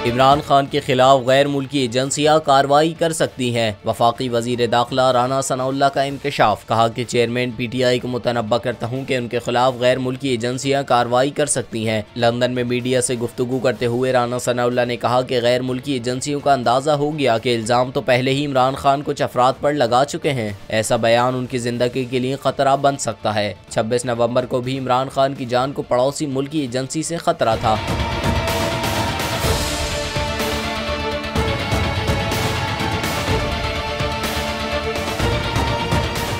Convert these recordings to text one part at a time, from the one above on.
इमरान खान के खिलाफ गैर मुल्की एजेंसियां कार्रवाई कर सकती हैं। वफाकी वजीर दाखिला राना सनाउल्लाह का इंकशाफ। कहा कि चेयरमैन PTI को मुतनब्बा करता हूँ कि उनके खिलाफ गैर मुल्की एजेंसियां कार्रवाई कर सकती हैं। लंदन में मीडिया से गुफ्तगू करते हुए राना सनाउल्लाह ने कहा कि गैर मुल्की एजेंसियों का अंदाजा हो गया कि इल्ज़ाम तो पहले ही इमरान खान कुछ अफराद पर लगा चुके हैं। ऐसा बयान उनकी जिंदगी के लिए खतरा बन सकता है। 26 नवंबर को भी इमरान खान की जान को पड़ोसी मुल्क की एजेंसी से खतरा था।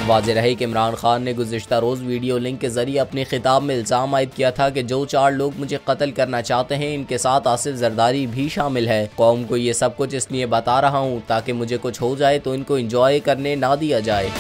वाज़ेह रहे कि इमरान खान ने गुज़िश्ता रोज़ वीडियो लिंक के जरिए अपने खिताब में इल्ज़ाम आयद किया था कि जो 4 लोग मुझे कत्ल करना चाहते हैं इनके साथ आसिफ जरदारी भी शामिल है। कौम को ये सब कुछ इसलिए बता रहा हूँ ताकि मुझे कुछ हो जाए तो इनको एंजॉय करने ना दिया जाए।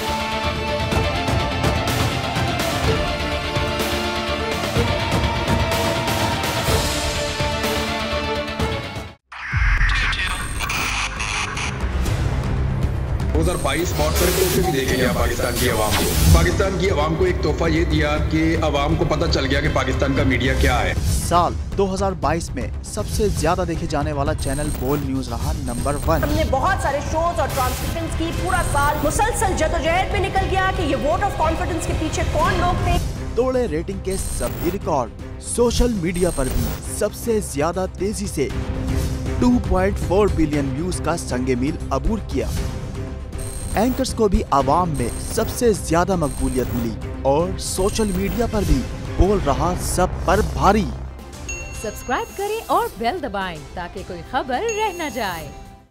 भी देखे गया पाकिस्तान की अवाम को एक तोहफा ये दिया कि अवाम को पता चल गया कि पाकिस्तान का मीडिया क्या है। साल 2022 में सबसे ज्यादा देखे जाने वाला चैनल बोल न्यूज रहा नंबर 1। हमने बहुत सारे शोज और ट्रांसमिशंस की, पूरा साल मुसलसल जदोजहद में निकल गया कि ये वोट ऑफ कॉन्फिडेंस के पीछे कौन लोग थे। तोड़े रेटिंग के सभी रिकॉर्ड। सोशल मीडिया पर भी सबसे ज्यादा तेजी से 2.4 बिलियन व्यूज का संगे मील अबूर किया। एंकर्स को भी आवाम में सबसे ज्यादा मकबूलियत मिली और सोशल मीडिया पर भी बोल रहा सब पर भारी। सब्सक्राइब करें और बेल दबाएं ताकि कोई खबर रह न जाए।